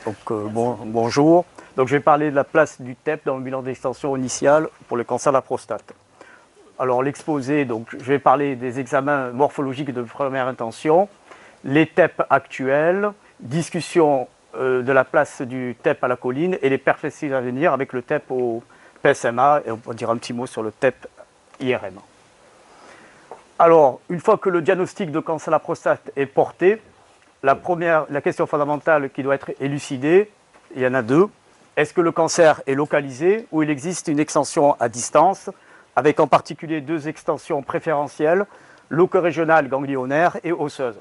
Bonjour. Donc, je vais parler de la place du TEP dans le bilan d'extension initial pour le cancer de la prostate. Alors, l'exposé, donc, je vais parler des examens morphologiques de première intention, les TEP actuels, discussion de la place du TEP à la colline et les perspectives à venir avec le TEP au PSMA, et on va dire un petit mot sur le TEP IRM. Alors, une fois que le diagnostic de cancer de la prostate est porté, la question fondamentale qui doit être élucidée, il y en a deux. Est-ce que le cancer est localisé ou il existe une extension à distance, avec en particulier deux extensions préférentielles, locorégionale ganglionnaire et osseuse.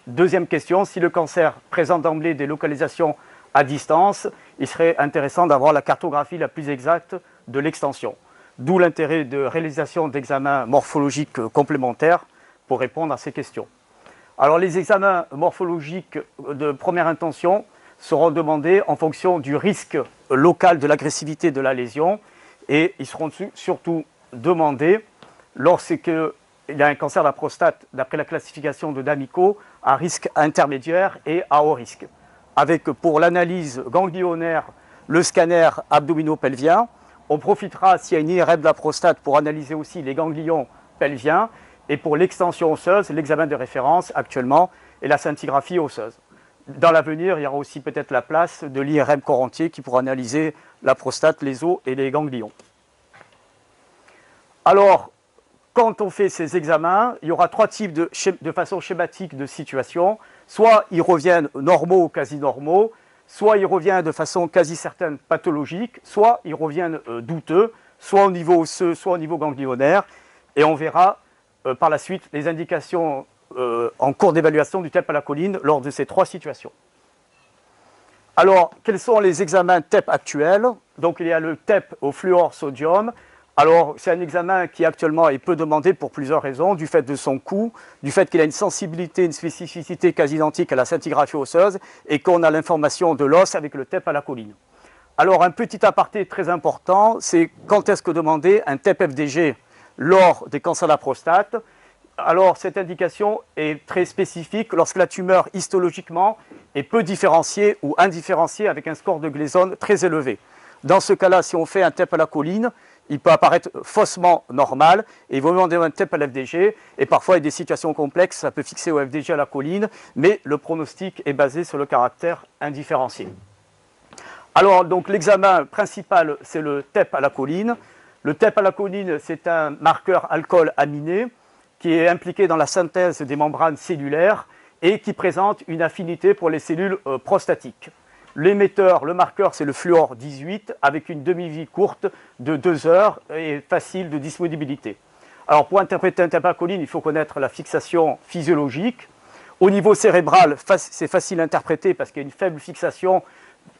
Deuxième question, si le cancer présente d'emblée des localisations à distance, il serait intéressant d'avoir la cartographie la plus exacte de l'extension. D'où l'intérêt de réalisation d'examens morphologiques complémentaires pour répondre à ces questions. Alors les examens morphologiques de première intention seront demandés en fonction du risque local de l'agressivité de la lésion et ils seront surtout demandés lorsqu'il y a un cancer de la prostate d'après la classification de D'Amico à risque intermédiaire et à haut risque. Avec pour l'analyse ganglionnaire le scanner abdominopelvien, on profitera s'il y a une IRM de la prostate pour analyser aussi les ganglions pelviens. Et pour l'extension osseuse, l'examen de référence actuellement est la scintigraphie osseuse. Dans l'avenir, il y aura aussi peut-être la place de l'IRM corps entier qui pourra analyser la prostate, les os et les ganglions. Alors, quand on fait ces examens, il y aura trois types de façon schématique de situations. Soit ils reviennent normaux ou quasi normaux, soit ils reviennent de façon quasi certaine pathologique, soit ils reviennent douteux, soit au niveau osseux, soit au niveau ganglionnaire. Et on verra par la suite les indications en cours d'évaluation du TEP à la colline lors de ces trois situations. Alors, quels sont les examens TEP actuels? Donc, il y a le TEP au fluor sodium. Alors, c'est un examen qui actuellement est peu demandé pour plusieurs raisons, du fait de son coût, du fait qu'il a une sensibilité, une spécificité quasi identique à la scintigraphie osseuse et qu'on a l'information de l'os avec le TEP à la colline. Alors, un petit aparté très important, c'est quand est-ce que demander un TEP-FDG lors des cancers de la prostate. Alors, cette indication est très spécifique lorsque la tumeur, histologiquement, est peu différenciée ou indifférenciée avec un score de Gleason très élevé. Dans ce cas-là, si on fait un TEP à la colline, il peut apparaître faussement normal et il vaut mieux demander un TEP à l'FDG. Et parfois, il y a des situations complexes, ça peut fixer au FDG à la colline, mais le pronostic est basé sur le caractère indifférencié. Alors, donc, l'examen principal, c'est le TEP à la colline. Le TEP à la colline, c'est un marqueur alcool aminé qui est impliqué dans la synthèse des membranes cellulaires et qui présente une affinité pour les cellules prostatiques. L'émetteur, le marqueur, c'est le fluor 18 avec une demi-vie courte de 2 heures et facile de disponibilité. Alors, pour interpréter un TEP à la colline, il faut connaître la fixation physiologique. Au niveau cérébral, c'est facile à interpréter parce qu'il y a une faible fixation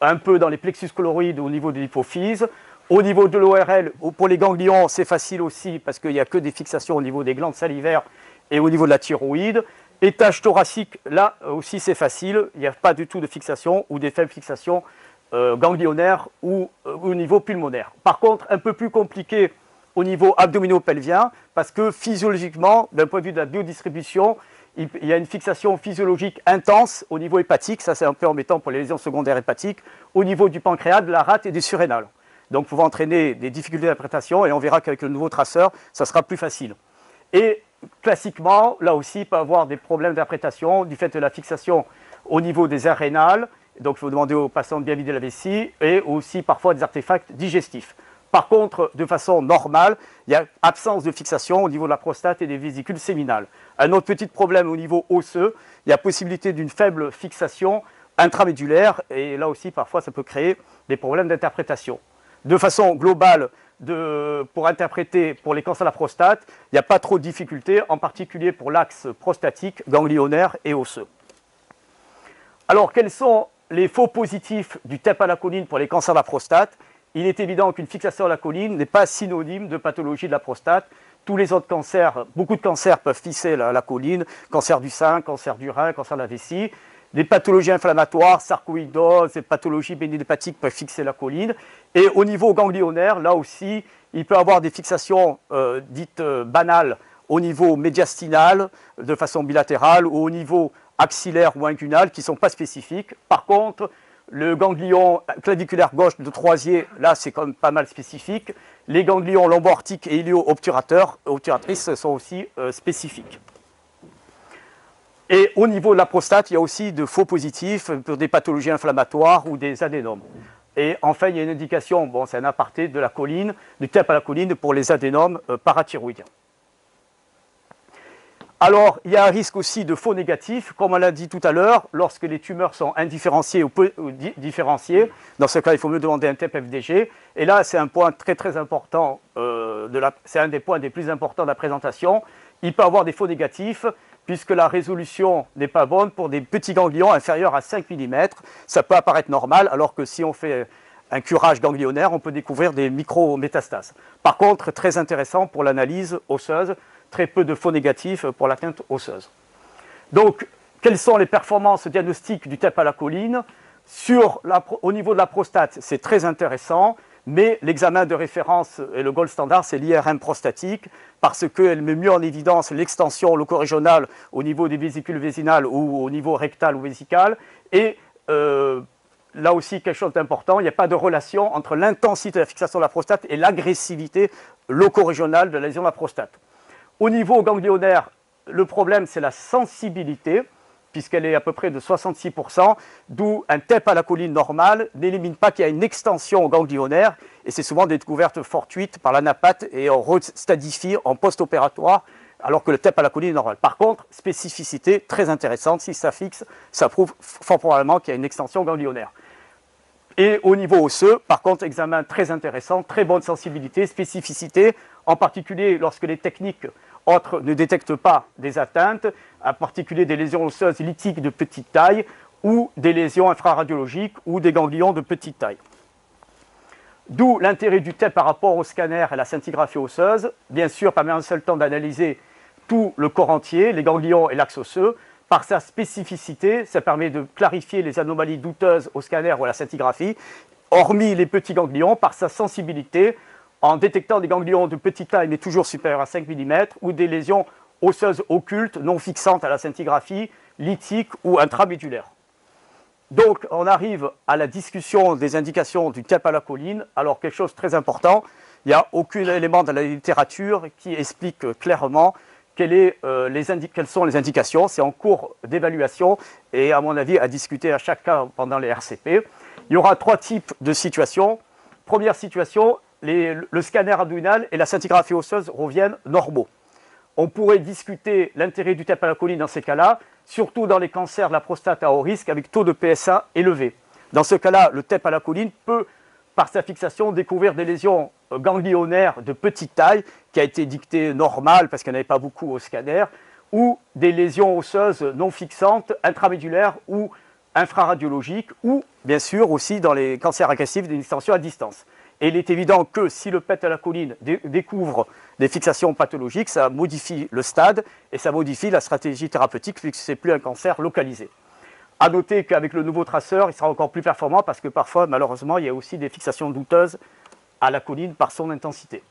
un peu dans les plexus choroïdes au niveau de l'hypophyse. Au niveau de l'ORL, pour les ganglions, c'est facile aussi parce qu'il n'y a que des fixations au niveau des glandes salivaires et au niveau de la thyroïde. Étage thoracique, là aussi c'est facile, il n'y a pas du tout de fixation ou des faibles fixations ganglionnaires ou au niveau pulmonaire. Par contre, un peu plus compliqué au niveau abdominopelvien parce que physiologiquement, d'un point de vue de la biodistribution, il y a une fixation physiologique intense au niveau hépatique, ça c'est un peu embêtant pour les lésions secondaires hépatiques, au niveau du pancréas, de la rate et des surrénales. Donc, pouvant entraîner des difficultés d'interprétation et on verra qu'avec le nouveau traceur, ça sera plus facile. Et classiquement, là aussi, il peut y avoir des problèmes d'interprétation du fait de la fixation au niveau des aires rénales. Donc, il faut demander aux patients de bien vider la vessie et aussi parfois des artefacts digestifs. Par contre, de façon normale, il y a absence de fixation au niveau de la prostate et des vésicules séminales. Un autre petit problème au niveau osseux, il y a possibilité d'une faible fixation intramédulaire et là aussi, parfois, ça peut créer des problèmes d'interprétation. De façon globale, pour interpréter pour les cancers de la prostate, il n'y a pas trop de difficultés, en particulier pour l'axe prostatique, ganglionnaire et osseux. Alors, quels sont les faux positifs du TEP à la colline pour les cancers de la prostate? Il est évident qu'une fixation à la colline n'est pas synonyme de pathologie de la prostate. Tous les autres cancers, beaucoup de cancers peuvent fixer la colline, cancer du sein, cancer du rein, cancer de la vessie. Des pathologies inflammatoires, sarcoïdose, des pathologies béninhépatiques peuvent fixer la colline. Et au niveau ganglionnaire, là aussi, il peut y avoir des fixations dites banales au niveau médiastinal, de façon bilatérale, ou au niveau axillaire ou inguinal, qui ne sont pas spécifiques. Par contre, Le ganglion claviculaire gauche de Troisier, là c'est quand même pas mal spécifique. Les ganglions lombo-aortiques et ilio-obturatrices sont aussi spécifiques. Et au niveau de la prostate, il y a aussi de faux positifs pour des pathologies inflammatoires ou des adénomes. Et enfin, il y a une indication, bon, c'est un aparté de la choline, du TEP à la choline pour les adénomes parathyroïdiens. Alors, il y a un risque aussi de faux négatifs, comme on l'a dit tout à l'heure, lorsque les tumeurs sont indifférenciées ou peu différenciées. Dans ce cas, il faut mieux demander un TEP-FDG. Et là, c'est un point très très important, c'est un des points des plus importants de la présentation. Il peut y avoir des faux négatifs, puisque la résolution n'est pas bonne pour des petits ganglions inférieurs à 5 mm. Ça peut apparaître normal, alors que si on fait un curage ganglionnaire, on peut découvrir des micro-métastases. Par contre, très intéressant pour l'analyse osseuse, très peu de faux négatifs pour l'atteinte osseuse. Donc, quelles sont les performances diagnostiques du TEP à la choline? Au niveau de la prostate, c'est très intéressant, mais l'examen de référence et le gold standard, c'est l'IRM prostatique, parce qu'elle met mieux en évidence l'extension locorégionale au niveau des vésicules vésinales ou au niveau rectal ou vésical. Et là aussi, quelque chose d'important, il n'y a pas de relation entre l'intensité de la fixation de la prostate et l'agressivité locorégionale de la lésion de la prostate. Au niveau ganglionnaire, le problème, c'est la sensibilité, puisqu'elle est à peu près de 66%, d'où un TEP à la choline normale n'élimine pas qu'il y a une extension ganglionnaire, et c'est souvent des découvertes fortuites par l'anapathe, et on restadifie en post-opératoire, alors que le TEP à la choline est normal. Par contre, spécificité très intéressante, si ça fixe, ça prouve fort probablement qu'il y a une extension ganglionnaire. Et au niveau osseux, par contre, examen très intéressant, très bonne sensibilité, spécificité, en particulier lorsque les techniques autres ne détectent pas des atteintes, en particulier des lésions osseuses lithiques de petite taille ou des lésions infraradiologiques ou des ganglions de petite taille. D'où l'intérêt du TEP par rapport au scanner et la scintigraphie osseuse. Bien sûr, permet en un seul temps d'analyser tout le corps entier, les ganglions et l'axe osseux. Par sa spécificité, ça permet de clarifier les anomalies douteuses au scanner ou à la scintigraphie, hormis les petits ganglions, par sa sensibilité, en détectant des ganglions de petite taille mais toujours supérieurs à 5 mm, ou des lésions osseuses occultes non fixantes à la scintigraphie, lithiques ou intramédulaires. Donc, on arrive à la discussion des indications du TEP à la choline. Alors, quelque chose de très important, il n'y a aucun élément de la littérature qui explique clairement quelles sont les indications. C'est en cours d'évaluation et, à mon avis, à discuter à chaque cas pendant les RCP. Il y aura 3 types de situations. Première situation, le scanner abdominal et la scintigraphie osseuse reviennent normaux. On pourrait discuter l'intérêt du TEP à la choline dans ces cas-là, surtout dans les cancers de la prostate à haut risque avec taux de PSA élevé. Dans ce cas-là, le TEP à la choline peut, par sa fixation, découvrir des lésions ganglionnaires de petite taille, qui a été dictée normale parce qu'il n'y en avait pas beaucoup au scanner, ou des lésions osseuses non fixantes, intramédulaires ou infraradiologiques, ou bien sûr aussi dans les cancers agressifs d'une extension à distance. Et il est évident que si le PET à la choline découvre des fixations pathologiques, ça modifie le stade et ça modifie la stratégie thérapeutique puisque ce n'est plus un cancer localisé. A noter qu'avec le nouveau traceur, il sera encore plus performant parce que parfois, malheureusement, il y a aussi des fixations douteuses à la choline par son intensité.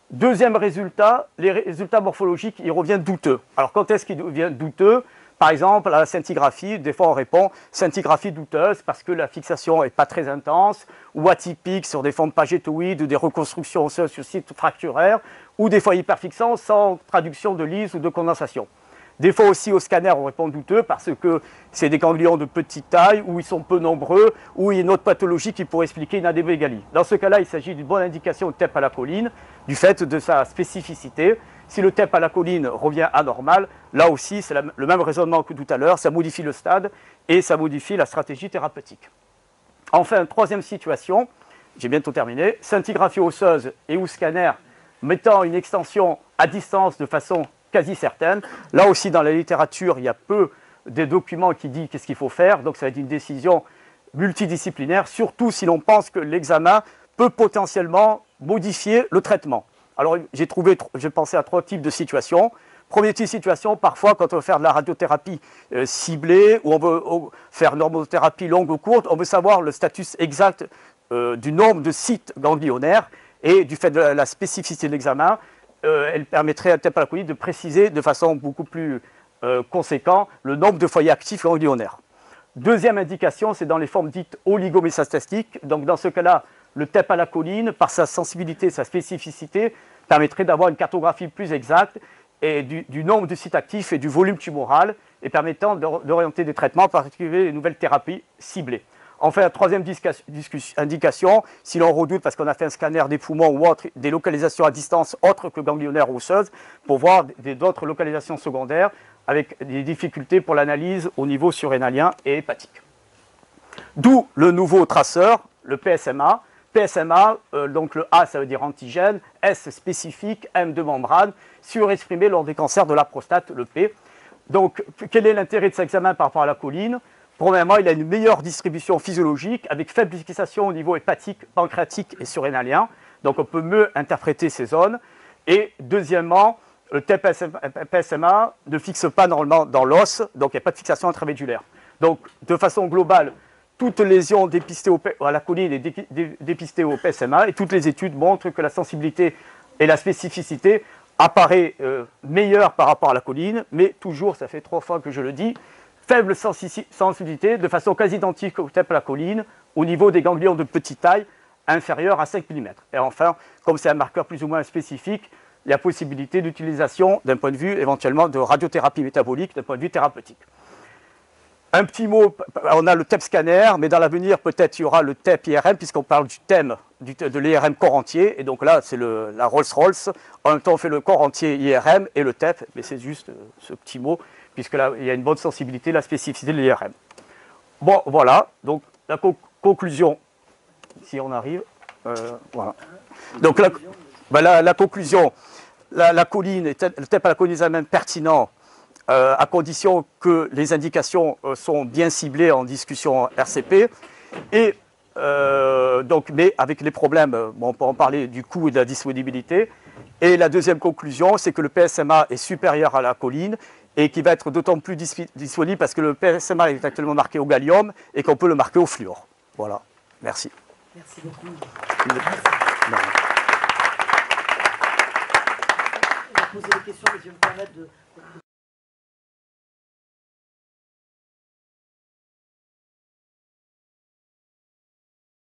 Deuxième résultat, les résultats morphologiques, ils reviennent douteux. Alors quand est-ce qu'ils deviennent douteux? Par exemple, à la scintigraphie, des fois on répond scintigraphie douteuse parce que la fixation n'est pas très intense ou atypique sur des formes pagétoïdes ou des reconstructions osseuses sur site fracturaire ou des fois hyperfixants sans traduction de lyse ou de condensation. Des fois aussi au scanner on répond douteux parce que c'est des ganglions de petite taille ou ils sont peu nombreux ou il y a une autre pathologie qui pourrait expliquer une adénomégalie. Dans ce cas-là, il s'agit d'une bonne indication de TEP à la choline du fait de sa spécificité. Si le TEP à la choline revient anormal, là aussi c'est le même raisonnement que tout à l'heure, ça modifie le stade et ça modifie la stratégie thérapeutique. Enfin, troisième situation, j'ai bientôt terminé, scintigraphie osseuse et ou scanner mettant une extension à distance de façon quasi certaine. Là aussi dans la littérature, il y a peu de documents qui disent qu'est-ce qu'il faut faire, donc ça va être une décision multidisciplinaire, surtout si l'on pense que l'examen peut potentiellement modifier le traitement. Alors, j'ai pensé à 3 types de situations. Premier type de situation, parfois, quand on veut faire de la radiothérapie ciblée ou on veut faire une normothérapie longue ou courte, on veut savoir le status exact du nombre de sites ganglionnaires et du fait de la spécificité de l'examen, elle permettrait à TEP à la choline de préciser de façon beaucoup plus conséquente le nombre de foyers actifs ganglionnaires. Deuxième indication, c'est dans les formes dites oligométastastiques. Donc dans ce cas-là, le TEP à la choline, par sa sensibilité, sa spécificité, permettrait d'avoir une cartographie plus exacte et du nombre de sites actifs et du volume tumoral, et permettant d'orienter des traitements, en particulier les nouvelles thérapies ciblées. Enfin, la troisième indication, si l'on redoute parce qu'on a fait un scanner des poumons ou autre, des localisations à distance autres que ganglionnaires ou osseuses, pour voir d'autres localisations secondaires avec des difficultés pour l'analyse au niveau surrénalien et hépatique. D'où le nouveau traceur, le PSMA. PSMA, donc le A, ça veut dire antigène, S spécifique, M de membrane, surexprimé lors des cancers de la prostate, le P. Donc, quel est l'intérêt de cet examen par rapport à la choline? Premièrement, il a une meilleure distribution physiologique avec faible fixation au niveau hépatique, pancréatique et surrénalien. Donc, on peut mieux interpréter ces zones. Et deuxièmement, le PSMA ne fixe pas normalement dans l'os, donc il n'y a pas de fixation intramédulaire. Donc, de façon globale, toute lésion dépistée à la choline est dépistée au PSMA et toutes les études montrent que la sensibilité et la spécificité apparaît meilleure par rapport à la choline, mais toujours, ça fait 3 fois que je le dis, faible sensibilité de façon quasi identique au TEP à la choline au niveau des ganglions de petite taille inférieurs à 5 mm. Et enfin, comme c'est un marqueur plus ou moins spécifique, il y a possibilité d'utilisation d'un point de vue éventuellement de radiothérapie métabolique, d'un point de vue thérapeutique. Un petit mot, on a le TEP scanner, mais dans l'avenir, peut-être il y aura le TEP IRM, puisqu'on parle du thème de l'IRM corps entier. Et donc là, c'est la Rolls-Royce. En même temps, on fait le corps entier IRM et le TEP, mais c'est juste ce petit mot, puisque là, il y a une bonne sensibilité, la spécificité de l'IRM. Bon, voilà. Donc, la conclusion, si on arrive. Voilà. Donc, la conclusion, la choline, le TEP à la choline est même pertinent, à condition que les indications sont bien ciblées en discussion RCP. Et donc, mais avec les problèmes, bon, on peut en parler du coût et de la disponibilité. Et la deuxième conclusion, c'est que le PSMA est supérieur à la choline et qui va être d'autant plus disponible parce que le PSMA est actuellement marqué au gallium et qu'on peut le marquer au fluor. Voilà. Merci. Merci beaucoup. Merci. Je vais poser des questions, mais je vais me permettre de